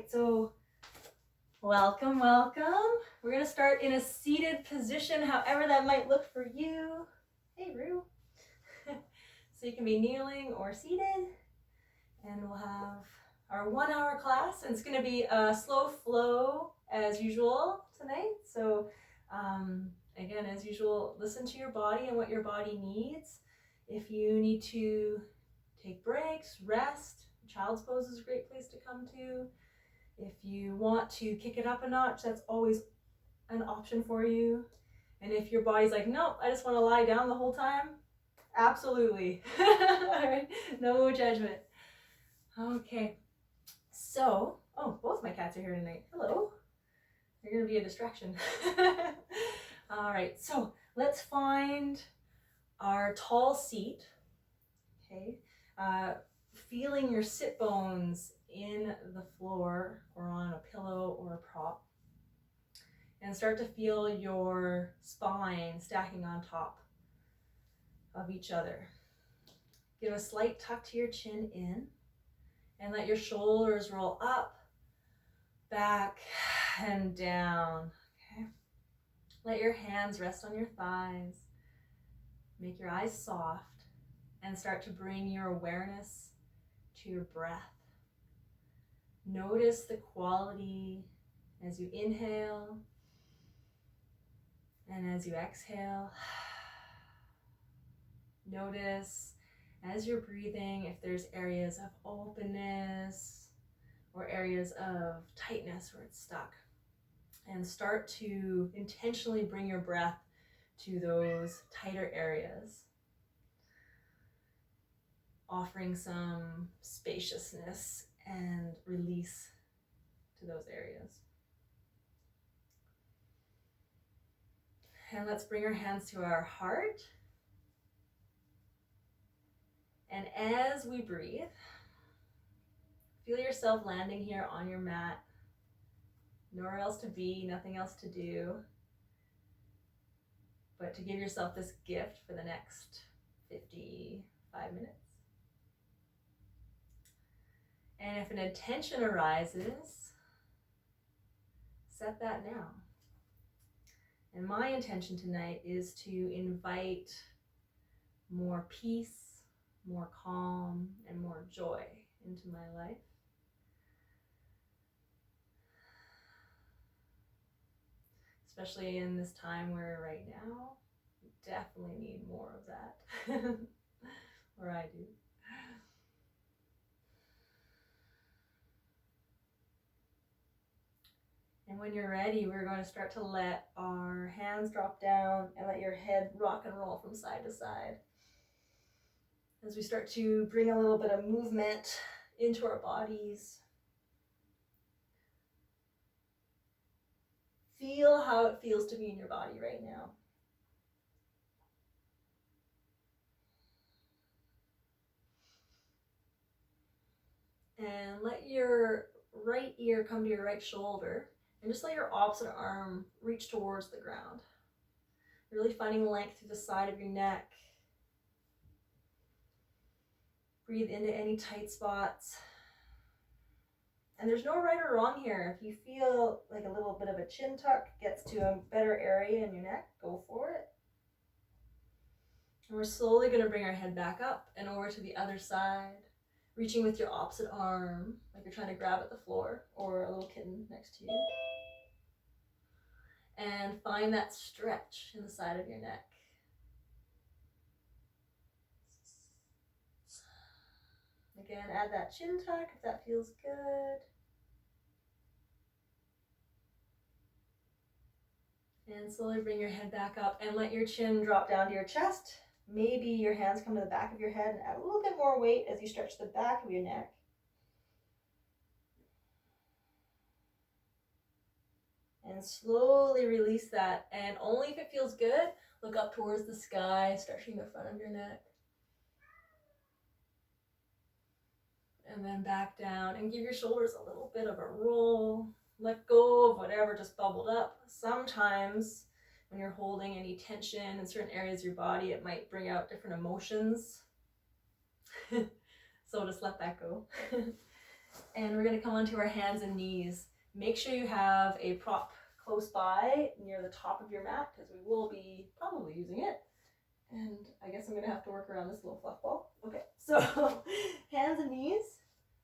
right, so welcome. We're gonna start in a seated position, however that might look for you. Hey, Rue. So you can be kneeling or seated, and we'll have our 1 hour class, and it's gonna be a slow flow as usual tonight. So again, as usual, listen to your body and what your body needs. If you need to take breaks, rest, child's pose is a great place to come to. If you want to kick it up a notch, that's always an option for you. And if your body's like, nope, I just want to lie down the whole time, absolutely. All right, no judgment. Okay, so, oh, both my cats are here tonight. Hello. They're going to be a distraction. All right, so let's find our tall seat. Okay, feeling your sit bones in the floor or on a pillow or a prop, and start to feel your spine stacking on top of each other. Give a slight tuck to your chin in, and let your shoulders roll up, back, and down. Okay. Let your hands rest on your thighs. Make your eyes soft, and start to bring your awareness to your breath. Notice the quality as you inhale and as you exhale. Notice as you're breathing if there's areas of openness or areas of tightness where it's stuck. And start to intentionally bring your breath to those tighter areas, offering some spaciousness and release to those areas. And let's bring our hands to our heart. And as we breathe, feel yourself landing here on your mat. Nowhere else to be, nothing else to do, but to give yourself this gift for the next 55 minutes. And if an intention arises, set that now. And my intention tonight is to invite more peace, more calm, and more joy into my life. Especially in this time where right now, we definitely need more of that. Or I do. And when you're ready, we're going to start to let our hands drop down and let your head rock and roll from side to side. As we start to bring a little bit of movement into our bodies. Feel how it feels to be in your body right now. And let your right ear come to your right shoulder. And just let your opposite arm reach towards the ground. Really finding length through the side of your neck. Breathe into any tight spots. And there's no right or wrong here. If you feel like a little bit of a chin tuck gets to a better area in your neck, go for it. And we're slowly going to bring our head back up and over to the other side, reaching with your opposite arm, like you're trying to grab at the floor or a little kitten next to you. And find that stretch in the side of your neck. Again, add that chin tuck if that feels good. And slowly bring your head back up and let your chin drop down to your chest. Maybe your hands come to the back of your head and add a little bit more weight as you stretch the back of your neck. And slowly release that. And only if it feels good, look up towards the sky, stretching the front of your neck. And then back down and give your shoulders a little bit of a roll. Let go of whatever just bubbled up. Sometimes when you're holding any tension in certain areas of your body, it might bring out different emotions. So just let that go. And we're going to come onto our hands and knees. Make sure you have a prop close by near the top of your mat because we will be probably using it. And I guess I'm going to have to work around this little fluff ball. Okay, so hands and knees.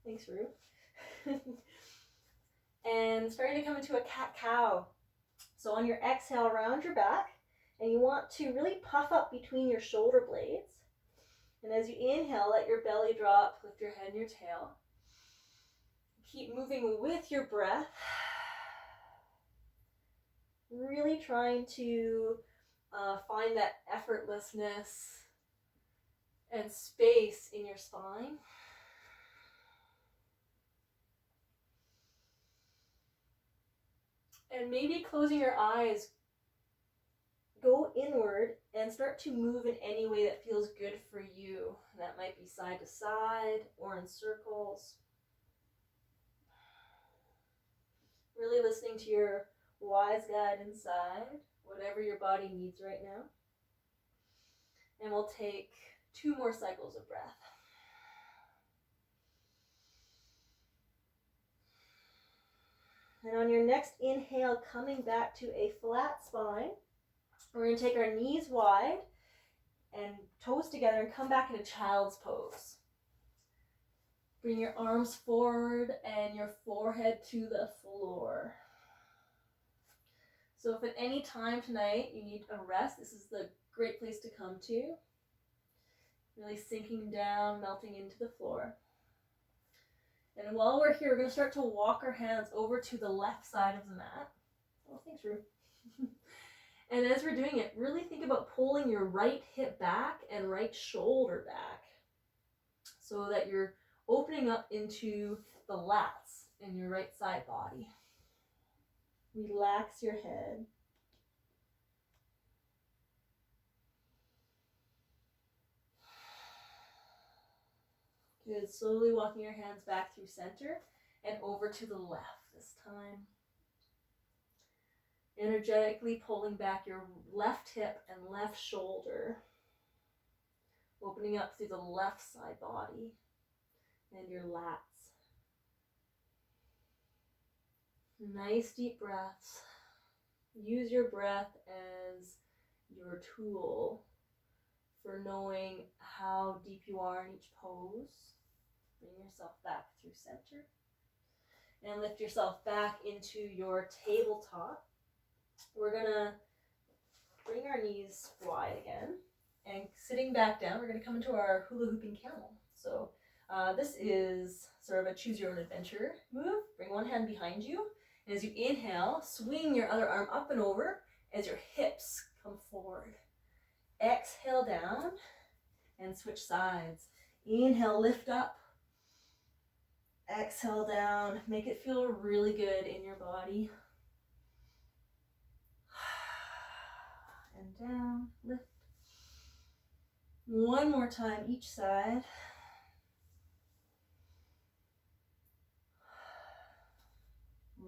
Thanks, Rue. And starting to come into a cat-cow. So on your exhale, round your back, and you want to really puff up between your shoulder blades. And as you inhale, let your belly drop, lift your head and your tail. Keep moving with your breath. Really trying to find that effortlessness and space in your spine. And maybe closing your eyes, go inward and start to move in any way that feels good for you. That might be side to side or in circles. Really listening to your wise guide inside, whatever your body needs right now. And we'll take 2 more cycles of breath. And on your next inhale, coming back to a flat spine, we're going to take our knees wide and toes together and come back into child's pose. Bring your arms forward and your forehead to the floor. So if at any time tonight you need a rest, this is the great place to come to. Really sinking down, melting into the floor. And while we're here, we're going to start to walk our hands over to the left side of the mat. Oh, thanks, Rue. And as we're doing it, really think about pulling your right hip back and right shoulder back so that you're opening up into the lats in your right side body. Relax your head. Good. Slowly walking your hands back through center and over to the left this time. Energetically pulling back your left hip and left shoulder. Opening up through the left side body and your lats. Nice deep breaths. Use your breath as your tool for knowing how deep you are in each pose. Bring yourself back through center. And lift yourself back into your tabletop. We're going to bring our knees wide again. And sitting back down, we're going to come into our hula hooping camel. So this is sort of a choose your own adventure move. Bring one hand behind you. And as you inhale, swing your other arm up and over as your hips come forward. Exhale down and switch sides. Inhale, lift up. Exhale down. Make it feel really good in your body. And down, lift. One more time each side.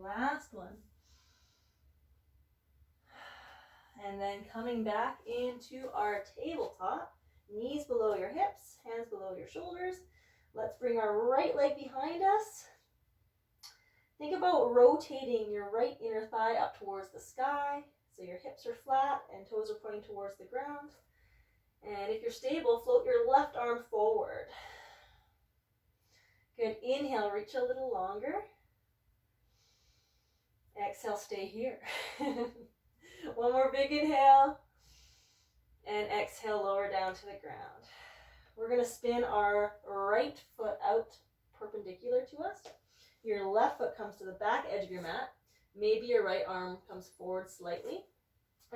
Last one. And then coming back into our tabletop, knees below your hips, hands below your shoulders. Let's bring our right leg behind us. Think about rotating your right inner thigh up towards the sky. So your hips are flat and toes are pointing towards the ground. And if you're stable, float your left arm forward. Good. Inhale, reach a little longer. Exhale, stay here. One more big inhale. And exhale, lower down to the ground. We're going to spin our right foot out perpendicular to us. Your left foot comes to the back edge of your mat. Maybe your right arm comes forward slightly.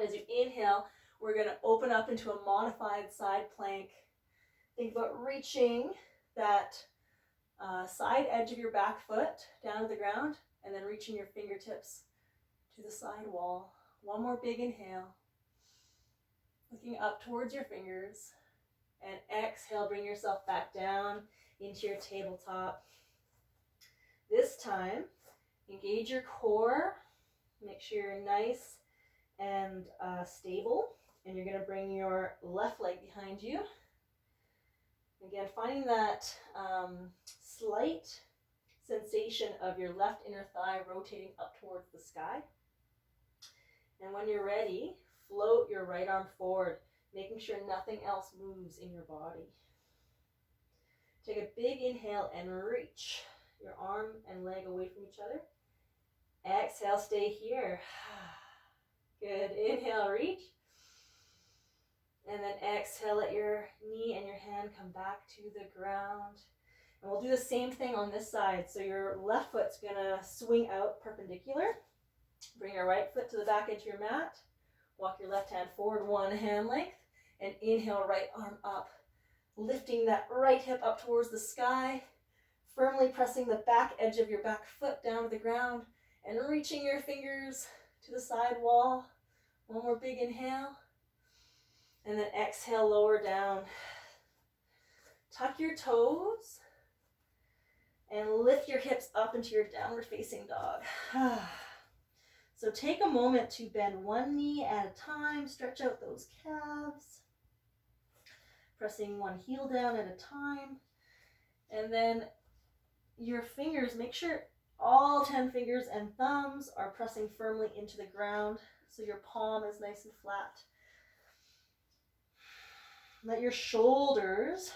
As you inhale, we're going to open up into a modified side plank. Think about reaching that side edge of your back foot down to the ground and then reaching your fingertips to the side wall. One more big inhale. Looking up towards your fingers. And exhale, bring yourself back down into your tabletop. This time, engage your core. Make sure you're nice and stable. And you're going to bring your left leg behind you. Again, finding that slight sensation of your left inner thigh rotating up towards the sky. And when you're ready, float your right arm forward, making sure nothing else moves in your body. Take a big inhale and reach your arm and leg away from each other. Exhale, stay here. Good. Inhale, reach. And then exhale, let your knee and your hand come back to the ground. And we'll do the same thing on this side. So your left foot's gonna swing out perpendicular. Bring your right foot to the back edge of your mat. Walk your left hand forward, one hand length. And inhale, right arm up. Lifting that right hip up towards the sky. Firmly pressing the back edge of your back foot down to the ground. And reaching your fingers to the side wall. One more big inhale. And then exhale, lower down. Tuck your toes. And lift your hips up into your downward facing dog. So take a moment to bend one knee at a time. Stretch out those calves. Pressing one heel down at a time. And then your fingers, make sure all 10 fingers and thumbs are pressing firmly into the ground so your palm is nice and flat. Let your shoulders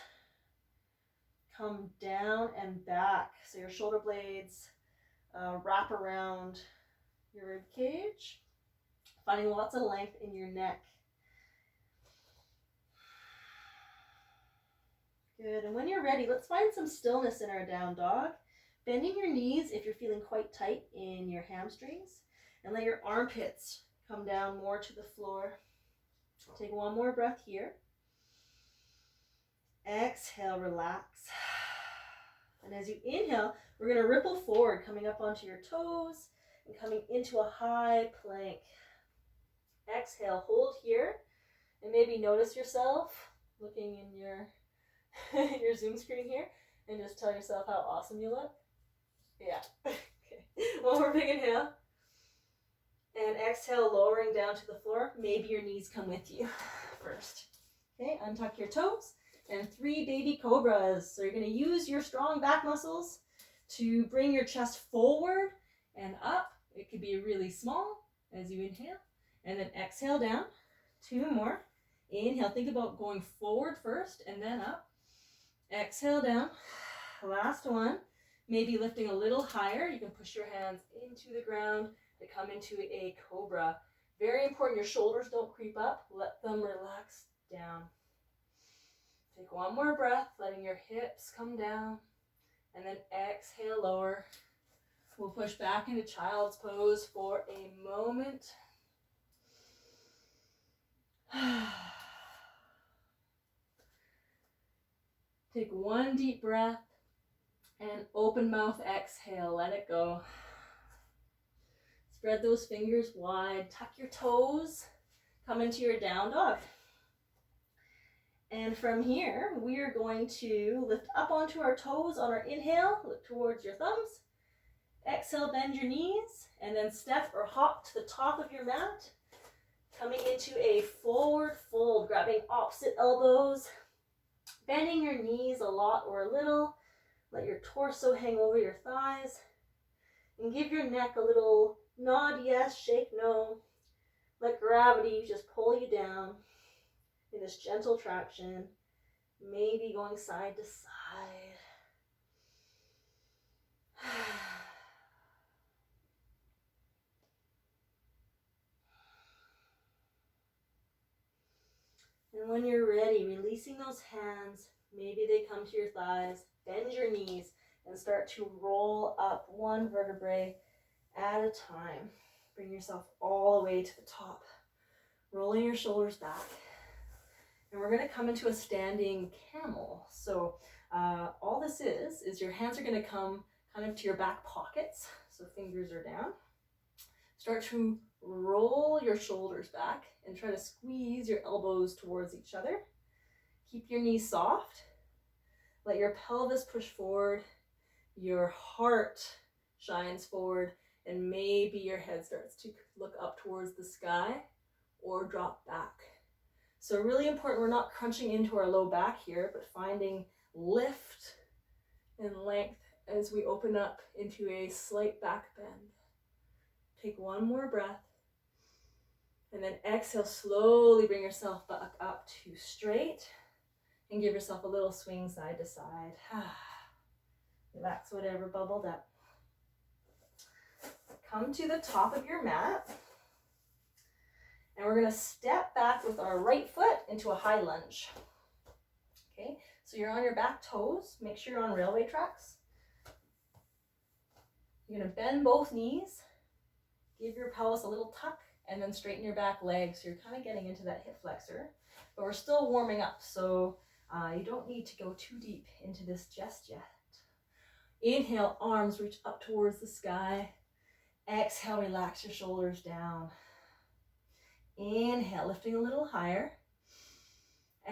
come down and back. So your shoulder blades wrap around your rib cage, finding lots of length in your neck. Good, and when you're ready, let's find some stillness in our down dog. Bending your knees if you're feeling quite tight in your hamstrings, and let your armpits come down more to the floor. Take one more breath here. Exhale, relax. And as you inhale, we're going to ripple forward, coming up onto your toes and coming into a high plank. Exhale, hold here, and maybe notice yourself looking in your your Zoom screen here, and just tell yourself how awesome you look. Yeah. Okay. One more big inhale. And exhale, lowering down to the floor. Maybe your knees come with you first. Okay, untuck your toes. And 3 baby cobras. So you're going to use your strong back muscles to bring your chest forward and up. It could be really small as you inhale. And then exhale down. 2 more. Inhale. Think about going forward first and then up. Exhale down. Last one. Maybe lifting a little higher. You can push your hands into the ground to come into a cobra. Very important. Your shoulders don't creep up. Let them relax down. Take one more breath, letting your hips come down, and then exhale, lower. We'll push back into child's pose for a moment. Take one deep breath, and open mouth exhale, let it go. Spread those fingers wide, tuck your toes, come into your down dog. And from here, we are going to lift up onto our toes on our inhale, look towards your thumbs. Exhale, bend your knees, and then step or hop to the top of your mat, coming into a forward fold, grabbing opposite elbows, bending your knees a lot or a little. Let your torso hang over your thighs, and give your neck a little nod yes, shake no. Let gravity just pull you down in this gentle traction, maybe going side to side. And when you're ready, releasing those hands, maybe they come to your thighs, bend your knees, and start to roll up one vertebrae at a time. Bring yourself all the way to the top, rolling your shoulders back. And we're going to come into a standing camel. So all this is your hands are going to come kind of to your back pockets. So fingers are down. Start to roll your shoulders back and try to squeeze your elbows towards each other. Keep your knees soft. Let your pelvis push forward. Your heart shines forward. And maybe your head starts to look up towards the sky or drop back. So really important, we're not crunching into our low back here, but finding lift and length as we open up into a slight back bend. Take one more breath. And then exhale, slowly bring yourself back up to straight. And give yourself a little swing side to side. Relax whatever bubbled up. Come to the top of your mat. And we're going to step back with our right foot into a high lunge. Okay, so you're on your back toes. Make sure you're on railway tracks. You're going to bend both knees. Give your pelvis a little tuck and then straighten your back leg. So you're kind of getting into that hip flexor. But we're still warming up, so you don't need to go too deep into this just yet. Inhale, arms reach up towards the sky. Exhale, relax your shoulders down. Inhale, lifting a little higher.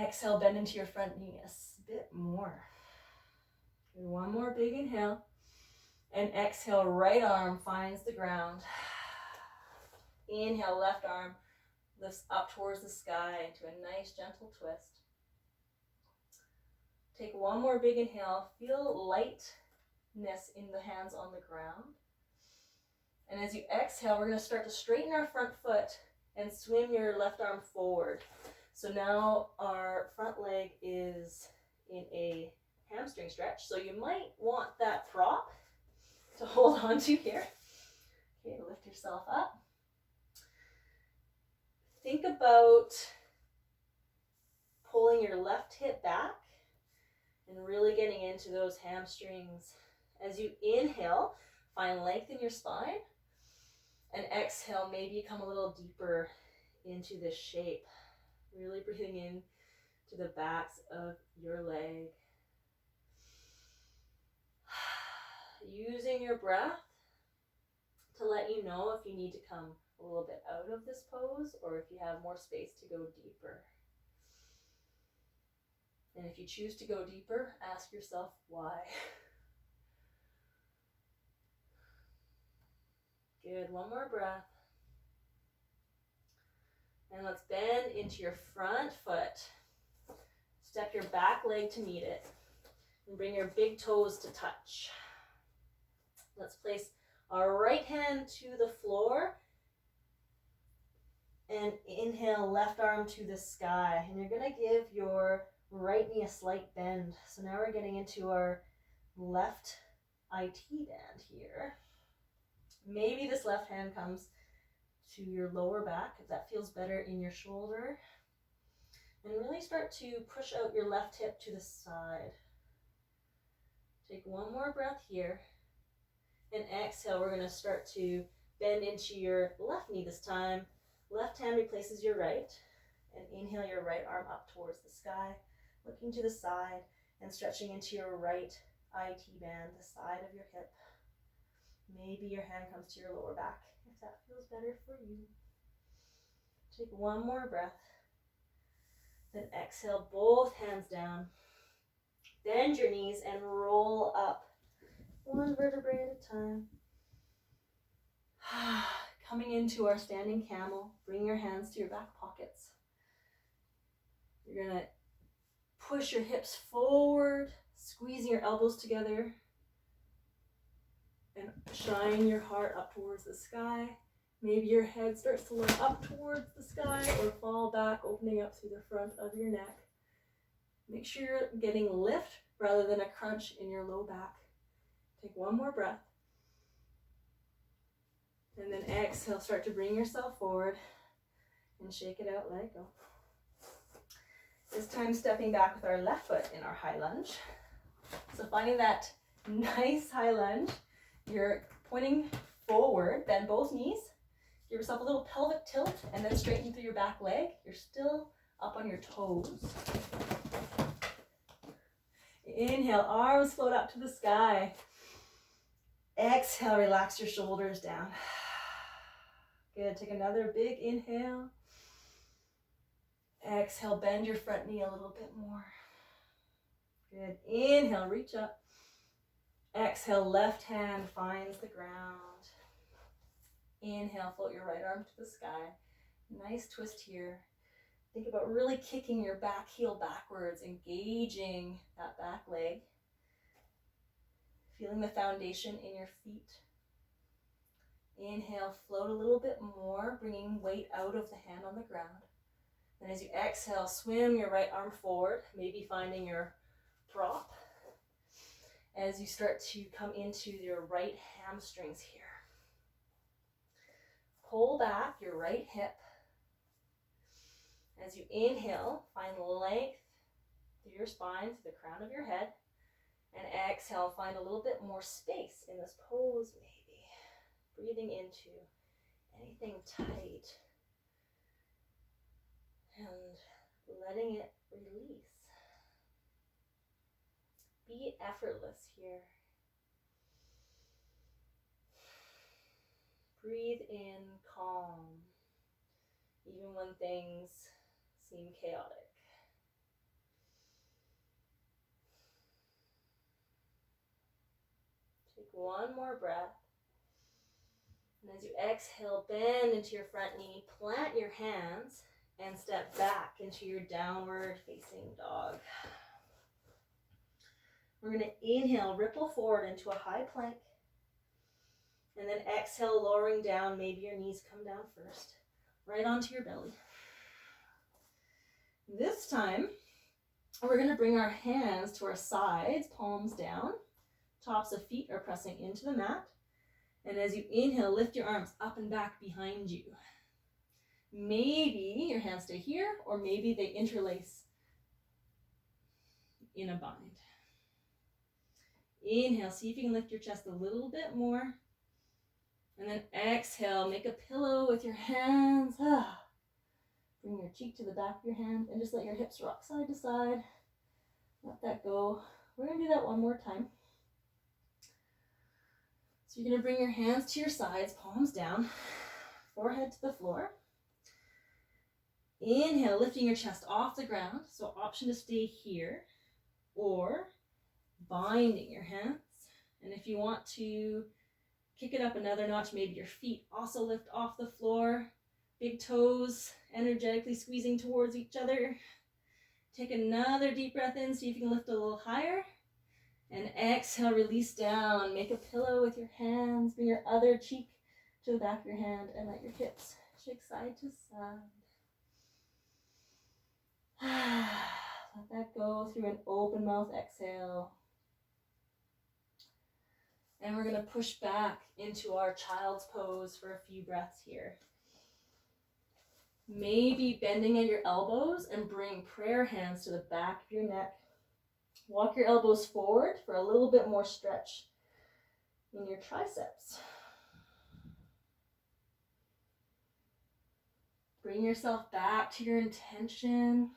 Exhale, bend into your front knee a bit more. One more big inhale. And exhale, right arm finds the ground. Inhale, left arm lifts up towards the sky into a nice gentle twist. Take one more big inhale. Feel lightness in the hands on the ground. And as you exhale, we're going to start to straighten our front foot and swim your left arm forward. So now our front leg is in a hamstring stretch. So you might want that prop to hold on to here. Okay, lift yourself up. Think about pulling your left hip back and really getting into those hamstrings. As you inhale, find length in your spine. And exhale, maybe come a little deeper into this shape. Really breathing in to the backs of your leg. Using your breath to let you know if you need to come a little bit out of this pose or if you have more space to go deeper. And if you choose to go deeper, ask yourself why. Good, one more breath. And let's bend into your front foot. Step your back leg to meet it. And bring your big toes to touch. Let's place our right hand to the floor. And inhale, left arm to the sky. And you're going to give your right knee a slight bend. So now we're getting into our left IT band here. Maybe this left hand comes to your lower back if that feels better in your shoulder. And really start to push out your left hip to the side. Take one more breath here. And exhale, we're going to start to bend into your left knee this time. Left hand replaces your right. And inhale your right arm up towards the sky, looking to the side and stretching into your right IT band, the side of your hip. Maybe your hand comes to your lower back if that feels better for you. Take one more breath. Then exhale, both hands down. Bend your knees and roll up. One vertebrae at a time. Coming into our standing camel, bring your hands to your back pockets. You're going to push your hips forward, squeezing your elbows together. And shine your heart up towards the sky. Maybe your head starts to look up towards the sky or fall back, opening up through the front of your neck. Make sure you're getting lift rather than a crunch in your low back. Take one more breath. And then exhale, start to bring yourself forward and shake it out, let it go. This time stepping back with our left foot in our high lunge. So finding that nice high lunge. You're pointing forward, bend both knees. Give yourself a little pelvic tilt and then straighten through your back leg. You're still up on your toes. Inhale, arms float up to the sky. Exhale, relax your shoulders down. Good, take another big inhale. Exhale, bend your front knee a little bit more. Good, inhale, reach up. Exhale, left hand finds the ground. Inhale, float your right arm to the sky. Nice twist here. Think about really kicking your back heel backwards, engaging that back leg. Feeling the foundation in your feet. Inhale, float a little bit more, bringing weight out of the hand on the ground. And as you exhale, swim your right arm forward, maybe finding your prop. As you start to come into your right hamstrings here. Pull back your right hip. As you inhale, find length through your spine, to the crown of your head. And exhale, find a little bit more space in this pose, maybe. Breathing into anything tight. And letting it release. Be effortless here. Breathe in calm, even when things seem chaotic. Take one more breath. And as you exhale, bend into your front knee, plant your hands, and step back into your downward facing dog. We're going to inhale, ripple forward into a high plank. And then exhale, lowering down. Maybe your knees come down first, right onto your belly. This time, we're going to bring our hands to our sides, palms down. Tops of feet are pressing into the mat. And as you inhale, lift your arms up and back behind you. Maybe your hands stay here, or maybe they interlace in a bind. Inhale, see if you can lift your chest a little bit more. And then exhale, make a pillow with your hands. Bring your cheek to the back of your hand and just let your hips rock side to side. Let that go. We're going to do that one more time. So you're going to bring your hands to your sides, palms down, forehead to the floor. Inhale, lifting your chest off the ground. So option to stay here or binding your hands. And if you want to kick it up another notch, maybe your feet also lift off the floor. Big toes energetically squeezing towards each other. Take another deep breath in, see if you can lift a little higher. And exhale, release down. Make a pillow with your hands. Bring your other cheek to the back of your hand and let your hips shake side to side. Let that go through an open mouth exhale. And we're going to push back into our child's pose for a few breaths here. Maybe bending at your elbows and bring prayer hands to the back of your neck. Walk your elbows forward for a little bit more stretch in your triceps. Bring yourself back to your intention.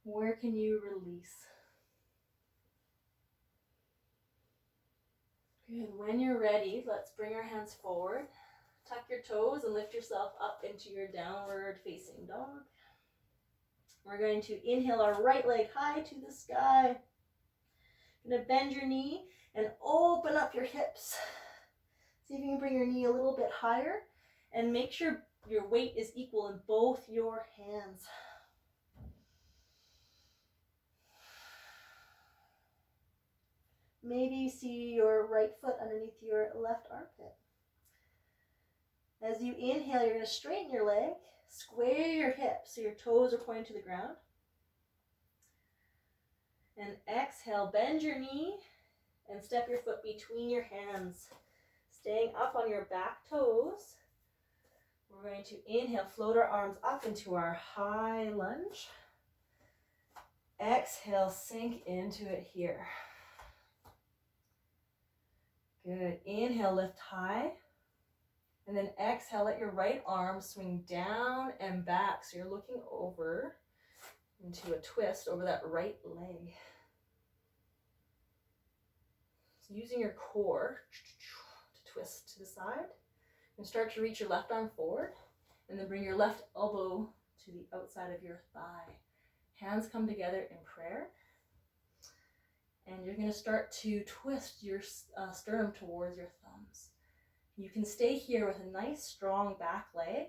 Where can you release? Good. When you're ready, let's bring our hands forward. Tuck your toes and lift yourself up into your downward facing dog. We're going to inhale our right leg high to the sky. You're going to bend your knee and open up your hips. See if you can bring your knee a little bit higher and make sure your weight is equal in both your hands. Maybe see your right foot underneath your left armpit. As you inhale, you're going to straighten your leg, square your hips so your toes are pointing to the ground. And exhale, bend your knee and step your foot between your hands, staying up on your back toes. We're going to inhale, float our arms up into our high lunge. Exhale, sink into it here. Good. Inhale, lift high. And then exhale, let your right arm swing down and back. So you're looking over into a twist over that right leg. So using your core to twist to the side. And start to reach your left arm forward. And then bring your left elbow to the outside of your thigh. Hands come together in prayer. And you're going to start to twist your sternum towards your thumbs. You can stay here with a nice strong back leg,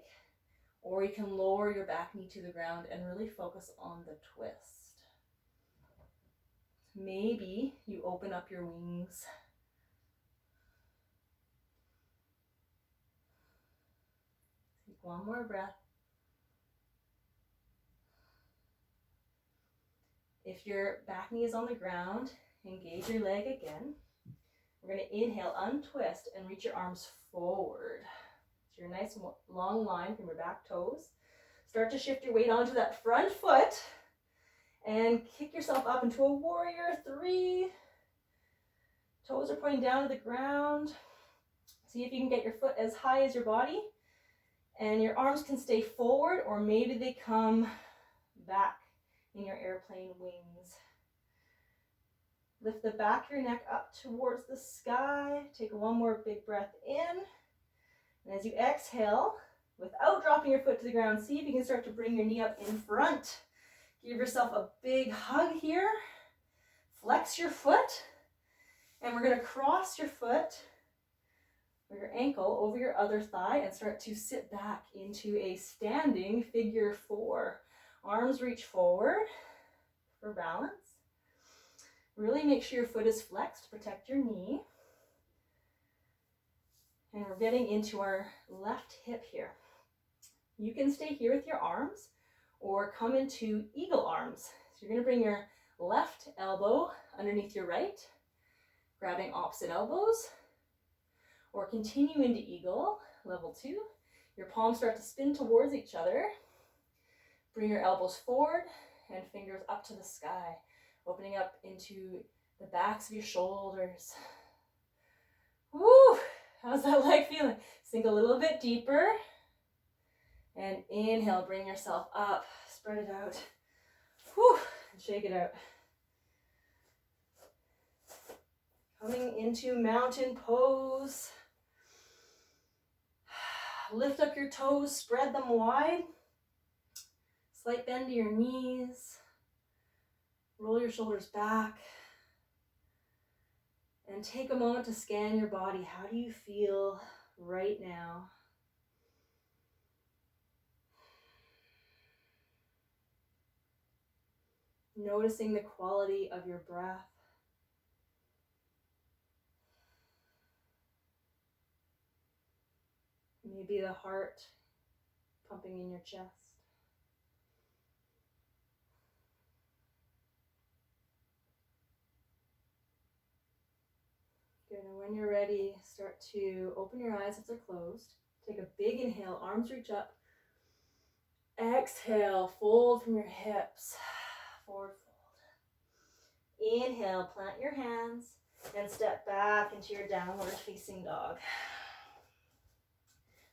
or you can lower your back knee to the ground and really focus on the twist. Maybe you open up your wings. Take one more breath. If your back knee is on the ground, engage your leg again. We're going to inhale, untwist, and reach your arms forward. So your nice long line from your back toes. Start to shift your weight onto that front foot and kick yourself up into a warrior 3. Toes are pointing down to the ground. See if you can get your foot as high as your body, and your arms can stay forward, or maybe they come back in your airplane wings. Lift the back of your neck up towards the sky. Take one more big breath in. And as you exhale, without dropping your foot to the ground, see if you can start to bring your knee up in front. Give yourself a big hug here. Flex your foot. And we're going to cross your foot or your ankle over your other thigh and start to sit back into a standing figure 4. Arms reach forward for balance. Really make sure your foot is flexed to protect your knee. And we're getting into our left hip here. You can stay here with your arms or come into eagle arms. So you're going to bring your left elbow underneath your right, grabbing opposite elbows, or continue into eagle, level 2. Your palms start to spin towards each other. Bring your elbows forward and fingers up to the sky, opening up into the backs of your shoulders. Woo! How's that leg feeling? Sink a little bit deeper. And inhale, bring yourself up. Spread it out. Whew, and shake it out. Coming into mountain pose. Lift up your toes, spread them wide. Slight bend to your knees. Roll your shoulders back. And take a moment to scan your body. How do you feel right now? Noticing the quality of your breath. Maybe the heart pumping in your chest. Good, and when you're ready, start to open your eyes if they're closed. Take a big inhale, arms reach up. Exhale, fold from your hips. Forward fold. Inhale, plant your hands and step back into your downward facing dog.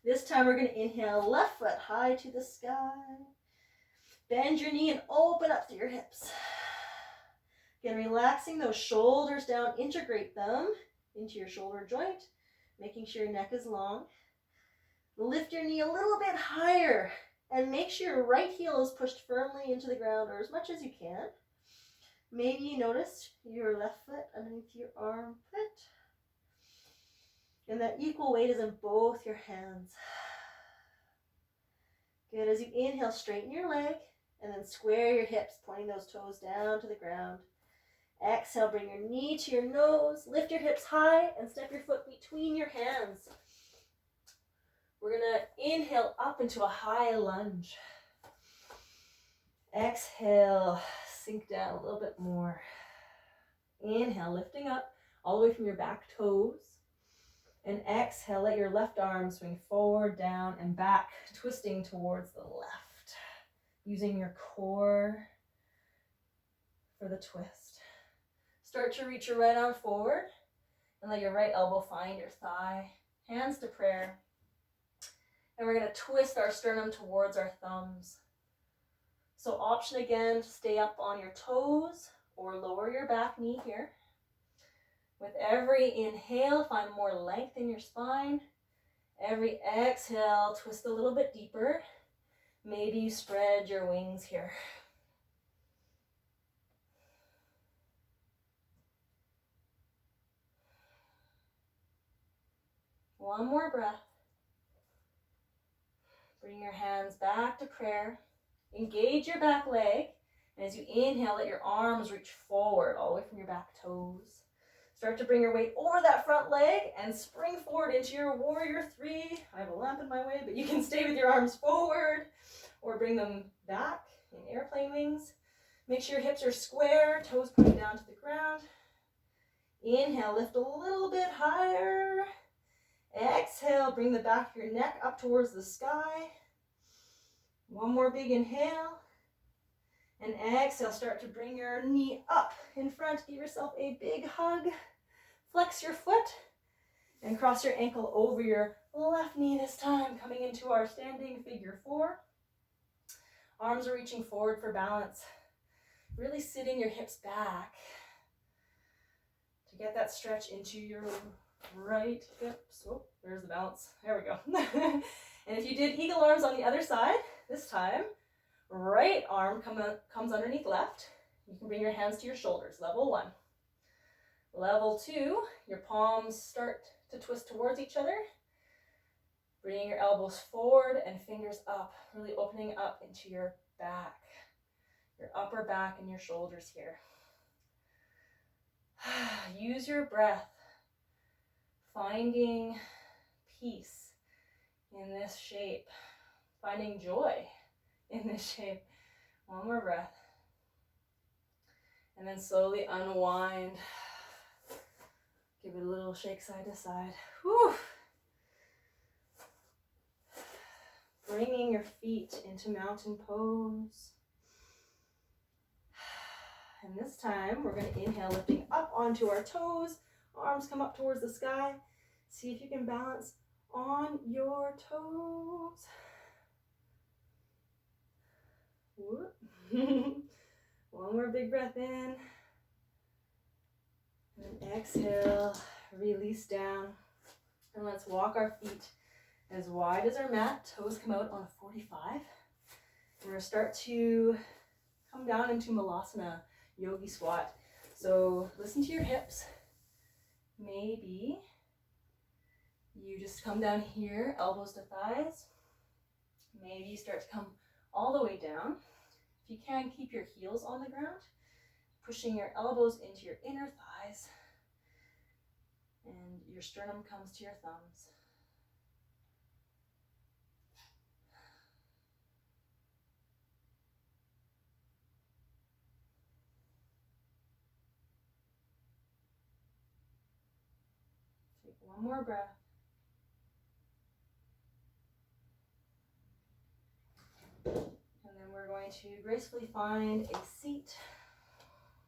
This time we're going to inhale, left foot high to the sky. Bend your knee and open up through your hips. Again, relaxing those shoulders down, integrate them into your shoulder joint, making sure your neck is long. Lift your knee a little bit higher and make sure your right heel is pushed firmly into the ground, or as much as you can. Maybe you notice your left foot underneath your armpit. And that equal weight is in both your hands. Good. As you inhale, straighten your leg and then square your hips, pointing those toes down to the ground. Exhale, bring your knee to your nose, lift your hips high and step your foot between your hands. We're going to inhale up into a high lunge. Exhale, sink down a little bit more. Inhale, lifting up all the way from your back toes. And exhale, let your left arm swing forward, down, and back, twisting towards the left, using your core for the twist. Start to reach your right arm forward and let your right elbow find your thigh. Hands to prayer. And we're going to twist our sternum towards our thumbs. So option again to stay up on your toes or lower your back knee here. With every inhale, find more length in your spine. Every exhale, twist a little bit deeper. Maybe you spread your wings here. One more breath. Bring your hands back to prayer. Engage your back leg. And as you inhale, let your arms reach forward all the way from your back toes. Start to bring your weight over that front leg and spring forward into your warrior three. I have a lamp in my way, but you can stay with your arms forward or bring them back in airplane wings. Make sure your hips are square, toes pointing down to the ground. Inhale, lift a little bit higher. Exhale, bring the back of your neck up towards the sky. One more big inhale. And exhale, start to bring your knee up in front. Give yourself a big hug. Flex your foot and cross your ankle over your left knee this time, coming into our standing figure four. Arms are reaching forward for balance. Really sitting your hips back to get that stretch into your right hips. Oh, there's the balance. There we go. And if you did eagle arms on the other side, this time, right arm comes underneath left. You can bring your hands to your shoulders, level one. Level two, your palms start to twist towards each other. Bringing your elbows forward and fingers up, really opening up into your back, your upper back and your shoulders here. Use your breath, finding peace in this shape, finding joy in this shape. One more breath. And then slowly unwind. Give it a little shake side to side. Whew. Bringing your feet into mountain pose. And this time we're going to inhale, lifting up onto our toes. Arms come up towards the sky. See if you can balance on your toes. One more big breath in. And exhale, release down. And let's walk our feet as wide as our mat. Toes come out on a 45. We're going to start to come down into Malasana, yogi squat. So listen to your hips. Maybe you just come down here, elbows to thighs. Maybe you start to come all the way down. If you can, keep your heels on the ground, pushing your elbows into your inner thighs, and your sternum comes to your thumbs. Take one more breath. And then we're going to gracefully find a seat